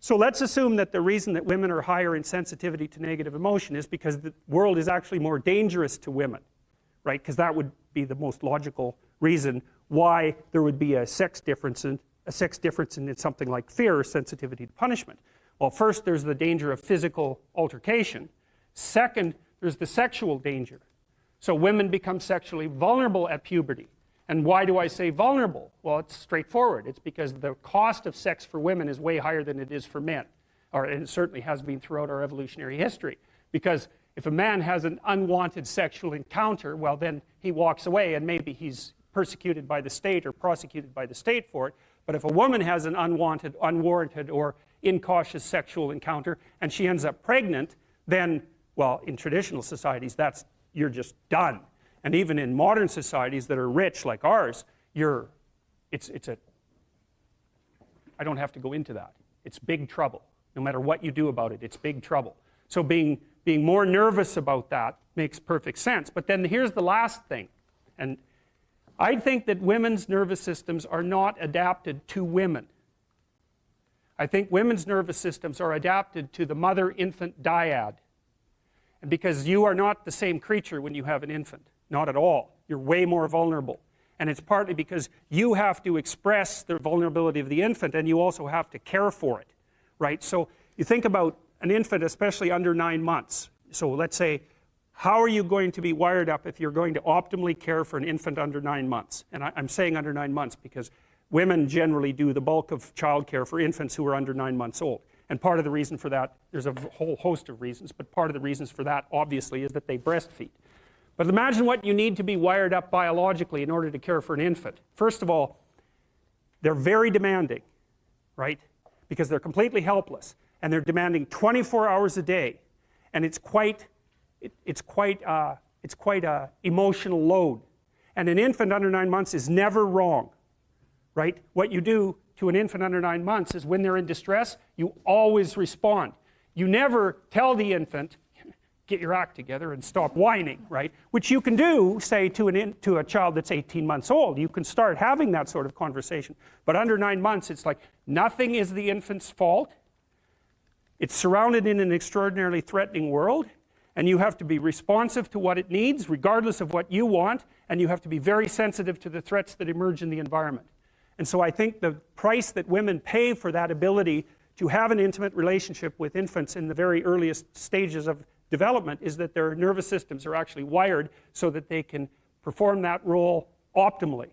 So let's assume that the reason that women are higher in sensitivity to negative emotion is because the world is actually more dangerous to women, right? Because that would be the most logical reason why there would be a sex difference in something like fear or sensitivity to punishment. Well, first there's the danger of physical altercation. Second, there's the sexual danger. So women become sexually vulnerable at puberty. And why do I say vulnerable? Well, it's straightforward. It's because the cost of sex for women is way higher than it is for men. And it certainly has been throughout our evolutionary history. Because if a man has an unwanted sexual encounter, well, then he walks away and maybe he's persecuted by the state or prosecuted by the state for it. But if a woman has an unwanted, unwarranted, or incautious sexual encounter and she ends up pregnant, then, well, in traditional societies, you're just done. And even in modern societies that are rich like ours, I don't have to go into that. It's big trouble. No matter what you do about it, it's big trouble. So being more nervous about that makes perfect sense. But then here's the last thing. And I think that women's nervous systems are not adapted to women. I think women's nervous systems are adapted to the mother-infant dyad. And because you are not the same creature when you have an infant. Not at all. You're way more vulnerable. And it's partly because you have to express the vulnerability of the infant and you also have to care for it, right? So you think about an infant, especially under 9 months. So let's say, how are you going to be wired up if you're going to optimally care for an infant under 9 months? And I'm saying under 9 months because women generally do the bulk of childcare for infants who are under 9 months old. And part of the reason for that, there's a whole host of reasons, but part of the reasons for that, obviously, is that they breastfeed. But imagine what you need to be wired up biologically in order to care for an infant. First of all, they're very demanding, right? Because they're completely helpless. And they're demanding 24 hours a day. And it's quite a emotional load. And an infant under 9 months is never wrong, right? What you do to an infant under 9 months is when they're in distress, you always respond. You never tell the infant, get your act together and stop whining, right? Which you can do, say, to a child that's 18 months old. You can start having that sort of conversation. But under 9 months, it's like nothing is the infant's fault. It's surrounded in an extraordinarily threatening world, and you have to be responsive to what it needs, regardless of what you want, and you have to be very sensitive to the threats that emerge in the environment. And so I think the price that women pay for that ability to have an intimate relationship with infants in the very earliest stages of development is that their nervous systems are actually wired so that they can perform that role optimally.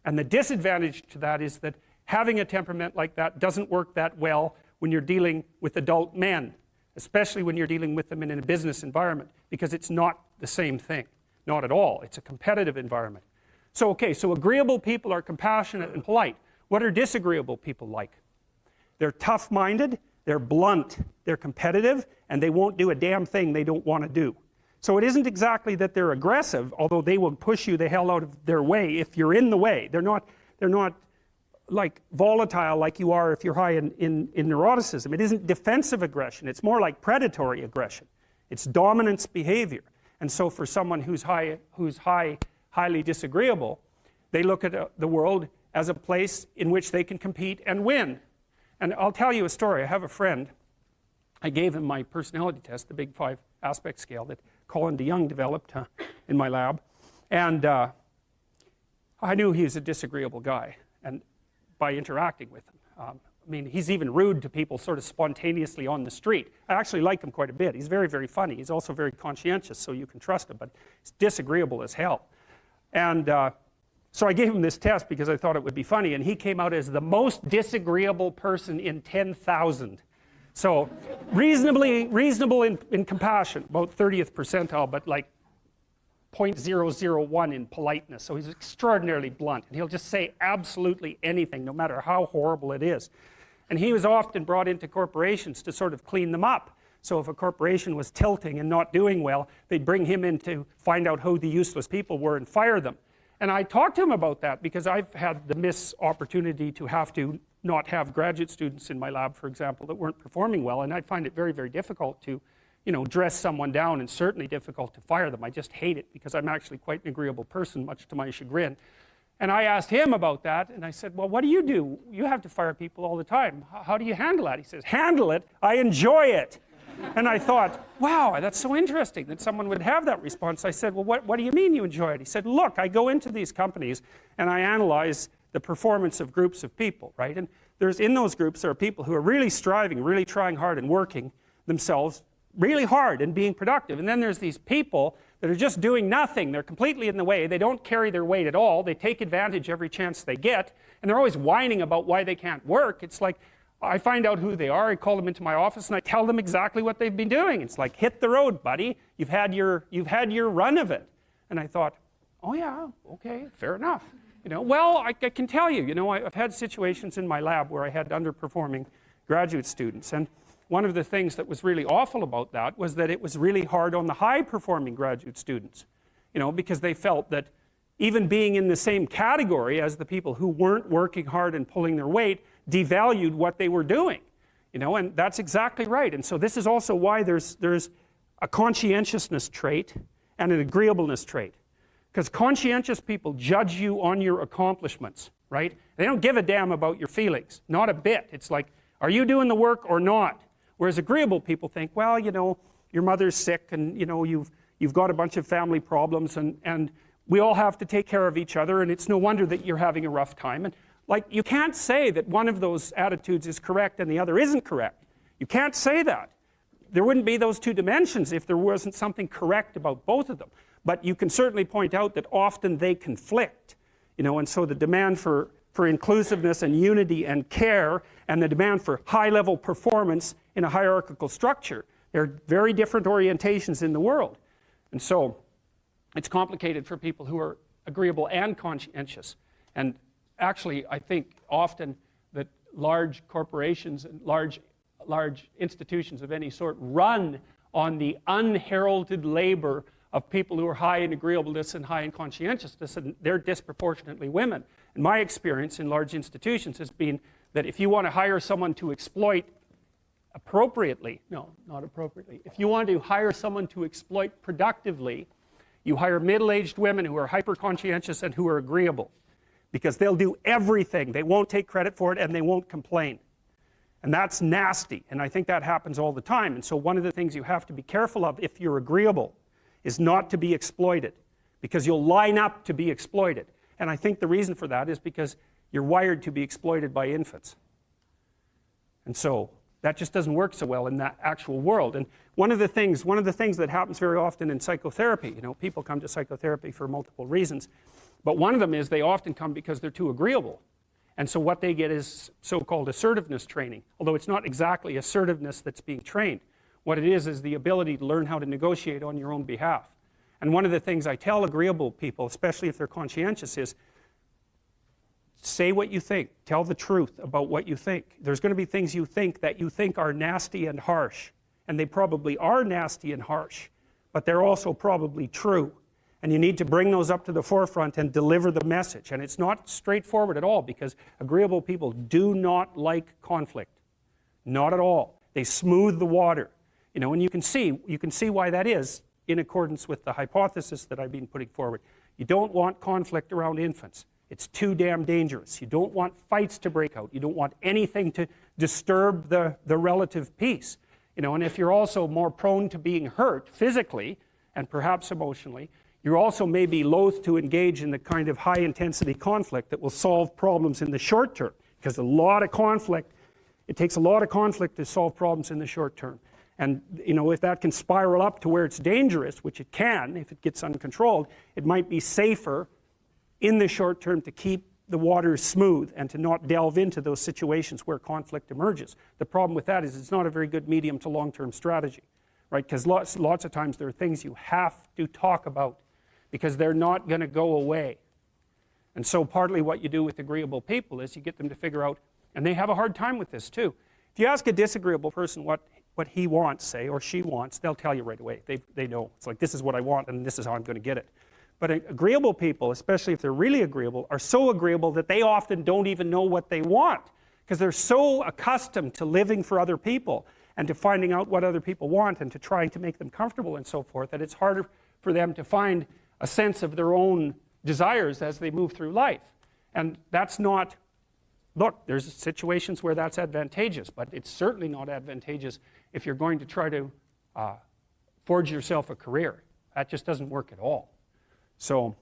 And the disadvantage to that is that having a temperament like that doesn't work that well when you're dealing with adult men, especially when you're dealing with them in a business environment, because it's not the same thing. Not at all. It's a competitive environment. So, okay, so agreeable people are compassionate and polite. What are disagreeable people like? They're tough-minded, they're blunt, they're competitive, and they won't do a damn thing they don't want to do. So it isn't exactly that they're aggressive, although they will push you the hell out of their way if you're in the way. They're not like volatile like you are if you're high in neuroticism. It isn't defensive aggression. It's more like predatory aggression. It's dominance behavior. And so for someone who's highly disagreeable, they look at the world as a place in which they can compete and win. And I'll tell you a story. I have a friend. I gave him my personality test, the Big 5 aspect scale that Colin DeYoung developed in my lab. And I knew he was a disagreeable guy, and by interacting with him. I mean, he's even rude to people sort of spontaneously on the street. I actually like him quite a bit. He's very, very funny. He's also very conscientious, so you can trust him, but he's disagreeable as hell. And so I gave him this test because I thought it would be funny, and he came out as the most disagreeable person in 10,000. So reasonable in compassion, about 30th percentile, but like 0.001 in politeness. So he's extraordinarily blunt, and he'll just say absolutely anything, no matter how horrible it is. And he was often brought into corporations to sort of clean them up. So if a corporation was tilting and not doing well, they'd bring him in to find out who the useless people were and fire them. And I talked to him about that because I've had the opportunity to have to not have graduate students in my lab, for example, that weren't performing well, and I find it very, very difficult to, dress someone down, and certainly difficult to fire them. I just hate it because I'm actually quite an agreeable person, much to my chagrin. And I asked him about that, and I said, well, what do? You have to fire people all the time. How do you handle that? He says, handle it? I enjoy it. And I thought, wow, that's so interesting that someone would have that response. I said, well, what do you mean you enjoy it? He said, look, I go into these companies and I analyze the performance of groups of people, right? And in those groups, there are people who are really striving, really trying hard and working themselves really hard and being productive. And then there's these people that are just doing nothing. They're completely in the way. They don't carry their weight at all. They take advantage every chance they get. And they're always whining about why they can't work. It's like, I find out who they are, I call them into my office, and I tell them exactly what they've been doing. It's like, hit the road, buddy. You've had your run of it. And I thought, oh yeah, okay, fair enough. Well, I can tell you, I've had situations in my lab where I had underperforming graduate students. And one of the things that was really awful about that was that it was really hard on the high-performing graduate students, because they felt that even being in the same category as the people who weren't working hard and pulling their weight devalued what they were doing, and that's exactly right. And so this is also why there's a conscientiousness trait and an agreeableness trait. Because conscientious people judge you on your accomplishments, right? They don't give a damn about your feelings, not a bit. It's like, are you doing the work or not? Whereas agreeable people think, well, your mother's sick and, you've got a bunch of family problems and we all have to take care of each other and it's no wonder that you're having a rough time. And like, you can't say that one of those attitudes is correct and the other isn't correct. You can't say that. There wouldn't be those two dimensions if there wasn't something correct about both of them. But you can certainly point out that often they conflict, and so the demand for inclusiveness and unity and care and the demand for high-level performance in a hierarchical structure, they're very different orientations in the world. And so it's complicated for people who are agreeable and conscientious. And actually, I think often that large corporations and large institutions of any sort run on the unheralded labor of people who are high in agreeableness and high in conscientiousness, and they're disproportionately women. And my experience in large institutions has been that if you want to hire someone to exploit appropriately, no, not appropriately, if you want to hire someone to exploit productively, you hire middle-aged women who are hyper-conscientious and who are agreeable, because they'll do everything. They won't take credit for it and they won't complain. And that's nasty, and I think that happens all the time. And so one of the things you have to be careful of if you're agreeable is not to be exploited, because you'll line up to be exploited. And I think the reason for that is because you're wired to be exploited by infants. And so that just doesn't work so well in that actual world. And one of the things that happens very often in psychotherapy, people come to psychotherapy for multiple reasons, but one of them is they often come because they're too agreeable. And so what they get is so-called assertiveness training, although it's not exactly assertiveness that's being trained. What it is the ability to learn how to negotiate on your own behalf. And one of the things I tell agreeable people, especially if they're conscientious, is say what you think. Tell the truth about what you think. There's going to be things you think that you think are nasty and harsh. And they probably are nasty and harsh. But they're also probably true. And you need to bring those up to the forefront and deliver the message. And it's not straightforward at all, because agreeable people do not like conflict. Not at all. They smooth the water. And you can see why that is in accordance with the hypothesis that I've been putting forward. You don't want conflict around infants. It's too damn dangerous. You don't want fights to break out. You don't want anything to disturb the relative peace. And if you're also more prone to being hurt physically and perhaps emotionally, you're also maybe loath to engage in the kind of high-intensity conflict that will solve problems in the short term, because it takes a lot of conflict to solve problems in the short term. And if that can spiral up to where it's dangerous, which it can if it gets uncontrolled, it might be safer in the short term to keep the waters smooth and to not delve into those situations where conflict emerges. The problem with that is it's not a very good medium to long-term strategy, right? Because lots of times there are things you have to talk about because they're not going to go away. And so partly what you do with agreeable people is you get them to figure out, and they have a hard time with this too. If you ask a disagreeable person what he wants, say, or she wants, they'll tell you right away. They know. It's like, this is what I want, and this is how I'm going to get it. But agreeable people, especially if they're really agreeable, are so agreeable that they often don't even know what they want, because they're so accustomed to living for other people and to finding out what other people want and to trying to make them comfortable and so forth, that it's harder for them to find a sense of their own desires as they move through life. And that's not, look, there's situations where that's advantageous, but it's certainly not advantageous if you're going to try to forge yourself a career. That just doesn't work at all. So